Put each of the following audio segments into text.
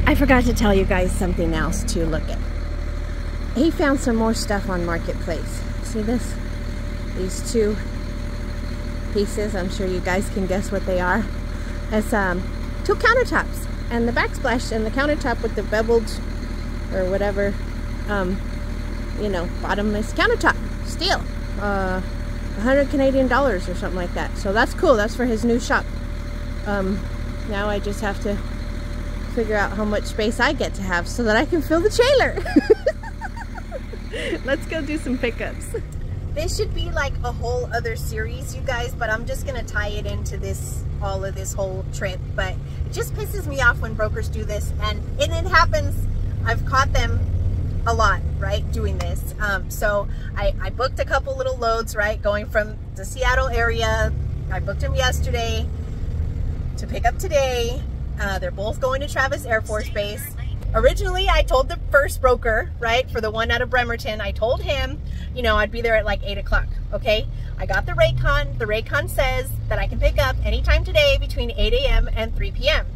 I forgot to tell you guys something else to look at. He found some more stuff on Marketplace. See this? These two pieces. I'm sure you guys can guess what they are. It's two countertops, and the backsplash and the countertop with the beveled or whatever, you know, bottomless countertop, steel. 100 Canadian dollars or something like that. So that's cool. That's for his new shop. Now I just have to figure out how much space I get to have so that I can fill the trailer. Let's go do some pickups. This should be like a whole other series, you guys, but I'm just gonna tie it into this, all of this whole trip. But it just pisses me off when brokers do this, and it happens. I've caught them a lot, right, doing this. So I booked a couple little loads, right, going from the Seattle area. I booked them yesterday to pick up today. They're both going to Travis Air Force Base. Originally, I told the first broker, right, for the one out of Bremerton, I told him, you know, I'd be there at like 8 o'clock, okay? I got the Raycon. The Raycon says that I can pick up anytime today between 8 a.m. and 3 p.m.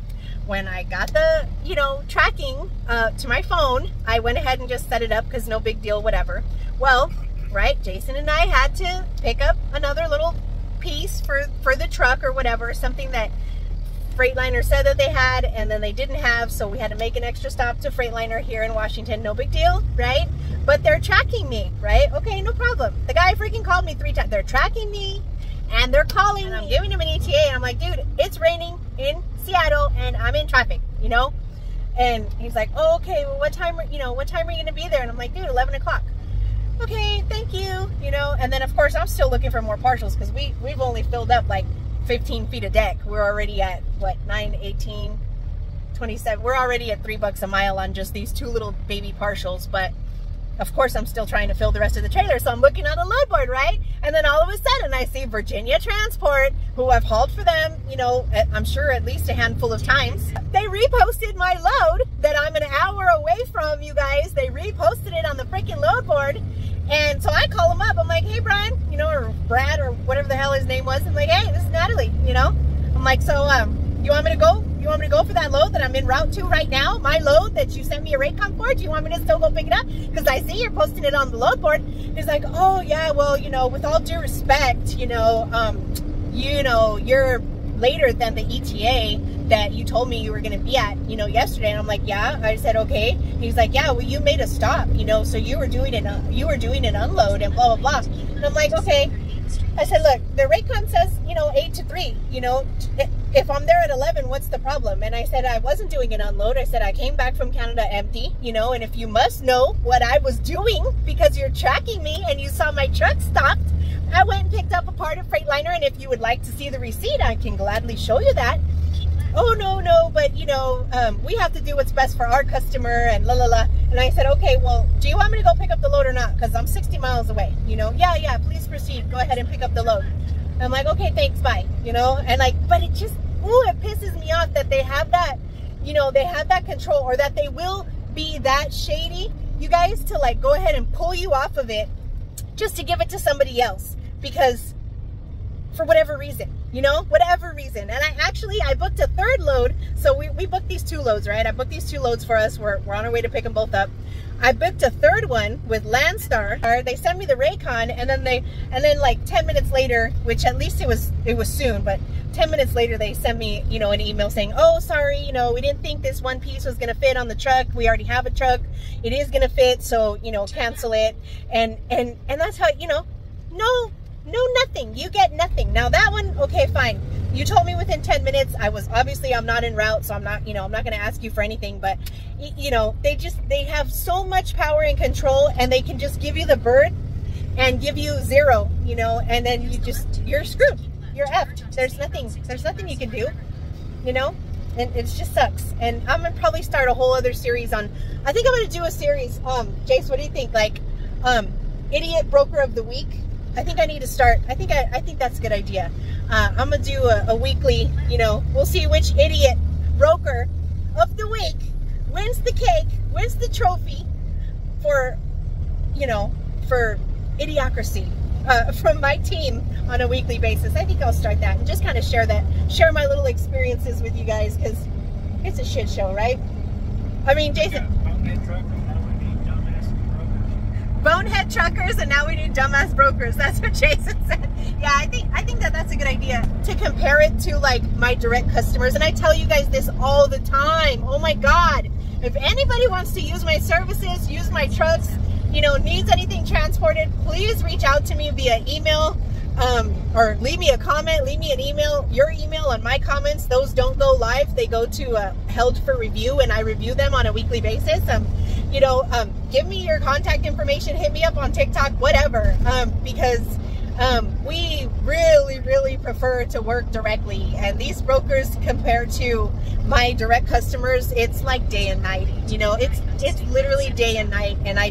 When I got the, you know, tracking to my phone, I went ahead and just set it up because no big deal, whatever. Well, right, Jason and I had to pick up another little piece for the truck or whatever, something that Freightliner said that they had and then they didn't have, so we had to make an extra stop to Freightliner here in Washington. No big deal, right? But they're tracking me, right? Okay, no problem. The guy freaking called me 3 times. They're tracking me and they're calling me. I'm giving him an ETA and I'm like, dude, it's raining in Seattle and I'm in traffic, you know? And he's like, oh, okay, well, what time are you going to be there? And I'm like, dude, 11 o'clock. Okay, thank you, you know? And then of course I'm still looking for more partials because we've only filled up like 15 feet of deck. We're already at what, 9, 18, 27. We're already at $3 a mile on just these two little baby partials, but of course I'm still trying to fill the rest of the trailer. So I'm looking on the load board, right? And then all of a sudden I see Virginia Transport, who I've hauled for them, you know, I'm sure at least a handful of times. They reposted my load that I'm an hour away from, you guys. They reposted it on the freaking load board. And so I call him up. I'm like, hey, Brian, you know, or Brad, or whatever the hell his name was. I'm like, hey, this is Natalie, you know. I'm like, so you want me to go? You want me to go for that load that I'm en route to right now? My load that you sent me a Raycon for? Do you want me to still go pick it up? Because I see you're posting it on the load board. He's like, oh, yeah, well, you know, with all due respect, you know, you're later than the ETA that you told me you were going to be at, you know, yesterday. And I'm like, yeah. I said, okay. He's like, yeah, well, you made a stop, you know, so you were doing an unload and blah, blah, blah. And I'm like, okay. I said, look, the Raycon says, you know, 8 to 3, you know, if I'm there at 11, what's the problem? And I said, I wasn't doing an unload. I said, I came back from Canada empty, you know, and if you must know what I was doing because you're tracking me and you saw my truck stopped, I went and picked up a part of Freightliner, and if you would like to see the receipt, I can gladly show you that. Oh, no, but, you know, we have to do what's best for our customer and la, la, la. And I said, okay, well, do you want me to go pick up the load or not? Because I'm 60 miles away, you know? Yeah, please proceed. Go ahead and pick up the load. I'm like, okay, thanks, bye, you know? And like, but it just, ooh, it pisses me off that they have that, you know, they have that control, or that they will be that shady, you guys, to like go ahead and pull you off of it just to give it to somebody else. Because for whatever reason, you know, whatever reason. And I booked a third load. So we booked these 2 loads, right? I booked these 2 loads for us. We're on our way to pick them both up. I booked a third one with Landstar. They sent me the Raycon, and then like 10 minutes later, which at least it was soon, but 10 minutes later they sent me, you know, an email saying, oh, sorry, you know, we didn't think this one piece was gonna fit on the truck. We already have a truck. It is gonna fit, so, you know, cancel it. And that's how, you know, no, nothing. You get nothing. Now that one, okay, fine. You told me within 10 minutes. I'm not en route, so I'm not going to ask you for anything, but you know, they have so much power and control, and they can just give you the bird and give you 0, you know, and then you're screwed. You're effed. There's nothing you can do, you know, and it just sucks. And I'm going to probably start a whole other series on, I think I'm going to do a series. Jace, what do you think? Like, Idiot Broker of the Week. I think I need to start. I think that's a good idea. I'm gonna do a weekly, you know, we'll see which idiot broker of the week wins the cake, wins the trophy for, you know, for idiocracy from my team on a weekly basis. I think I'll start that and just kind of share my little experiences with you guys, because it's a shit show, right? I mean, Jason. Bonehead truckers, and now we need dumbass brokers. That's what Jason said. Yeah, I think that that's a good idea to compare it to like my direct customers. And I tell you guys this all the time. Oh my God. If anybody wants to use my services, use my trucks, you know, needs anything transported, please reach out to me via email, or leave me a comment, leave me an email. Your email and my comments, those don't go live. They go to held for review, and I review them on a weekly basis. You know, give me your contact information, hit me up on TikTok, whatever, because we really prefer to work directly. And these brokers, compared to my direct customers, it's like day and night. You know, it's literally day and night, and I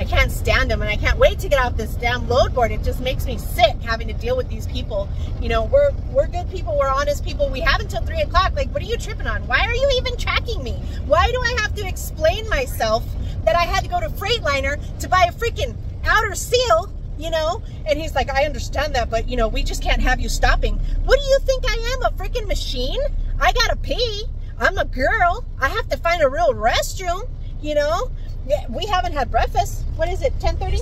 can't stand them, and I can't wait to get off this damn load board. It just makes me sick having to deal with these people. You know, we're good people, we're honest people. We have until 3 o'clock. Like, what are you tripping on? Why are you even tracking me? Why do I have to explain myself that I had to go to Freightliner to buy a freaking outer seal, you know? And he's like, I understand that, but you know, we just can't have you stopping. What do you think I am, a freaking machine? I gotta pee. I'm a girl. I have to find a real restroom, you know? Yeah, we haven't had breakfast. What is it, 10:30?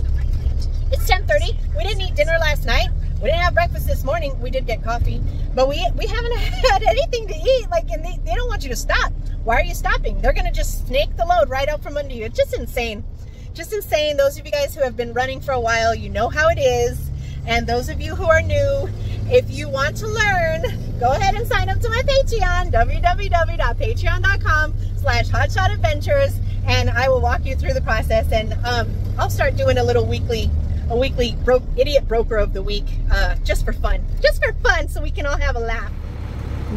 It's 10:30. We didn't eat dinner last night. We didn't have breakfast this morning. We did get coffee, but we haven't had anything to eat. Like, and they don't want you to stop. Why are you stopping? They're gonna just snake the load right out from under you. It's just insane. Just insane. Those of you guys who have been running for a while, you know how it is. And those of you who are new, if you want to learn, go ahead and sign up to my Patreon, www.patreon.com/HotShotAdventures, and I will walk you through the process. And I'll start doing a weekly idiot broker of the week, just for fun, so we can all have a laugh.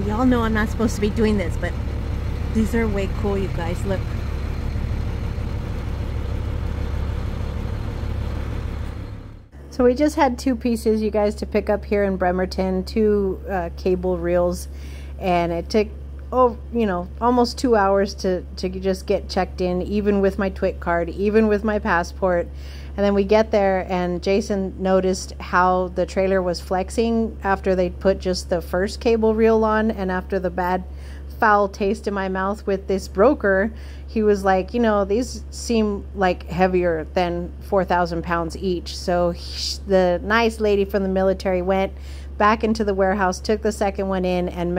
We all know I'm not supposed to be doing this, but these are way cool, you guys. Look. So we just had 2 pieces, you guys, to pick up here in Bremerton, 2 cable reels, and it took, you know, almost 2 hours to just get checked in, even with my TWIC card, even with my passport. And then we get there, and Jason noticed how the trailer was flexing after they put just the first cable reel on, and after the bad foul taste in my mouth with this broker, he was like, you know, these seem like heavier than 4,000 pounds each. So the nice lady from the military went back into the warehouse, took the second one in, and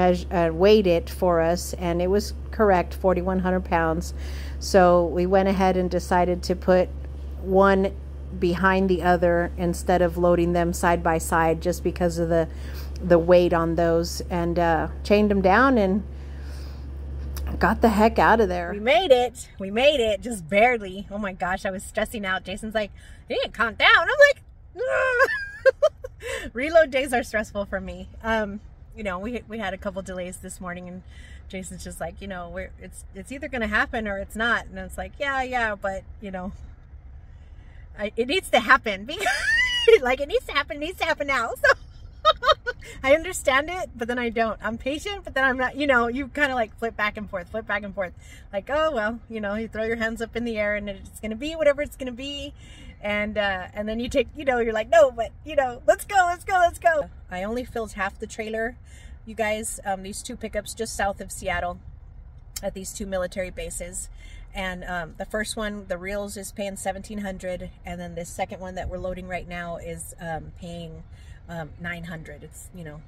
weighed it for us, and it was correct, 4,100 pounds. So we went ahead and decided to put one behind the other instead of loading them side by side, just because of the weight on those, and chained them down and got the heck out of there. We made it, just barely. Oh my gosh, I was stressing out. Jason's like, you didn't calm down. I'm like, reload days are stressful for me. You know, we had a couple delays this morning, and Jason's just like, you know, it's either gonna happen or it's not. And it's like, yeah, but you know, it needs to happen, because like, it needs to happen now. So I understand it, but then I don't. I'm patient, but then I'm not. You know, you kind of like flip back and forth. Like, oh well, you know, you throw your hands up in the air, and it's gonna be whatever it's gonna be, and then you take, you know, you're like, no, but you know, let's go. I only filled half the trailer, you guys. These 2 pickups just south of Seattle, at these 2 military bases. And the first one, the reels, is paying $1,700, and then this second one that we're loading right now is paying $900. It's, you know,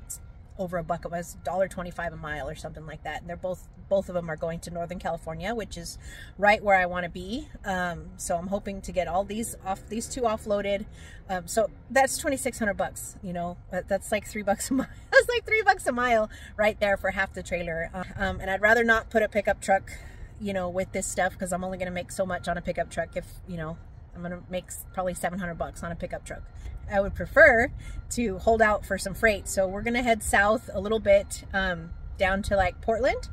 it's over a buck. It was $1.25 a mile or something like that. And they're both of them are going to Northern California, which is right where I want to be. So I'm hoping to get all these 2 offloaded. So that's 2,600 bucks. You know, that's like $3 a mile. That's like $3 a mile right there for half the trailer. And I'd rather not put a pickup truck, you know, with this stuff, because I'm only going to make so much on a pickup truck. If, you know, I'm going to make probably 700 bucks on a pickup truck. I would prefer to hold out for some freight. So we're going to head south a little bit, down to like Portland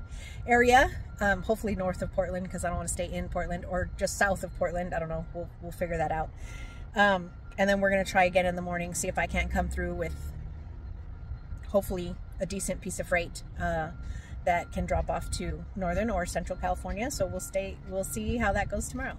area, hopefully north of Portland, because I don't want to stay in Portland, or just south of Portland. I don't know. We'll figure that out. And then we're going to try again in the morning, see if I can't come through with hopefully a decent piece of freight that can drop off to Northern or Central California. So we'll see how that goes tomorrow.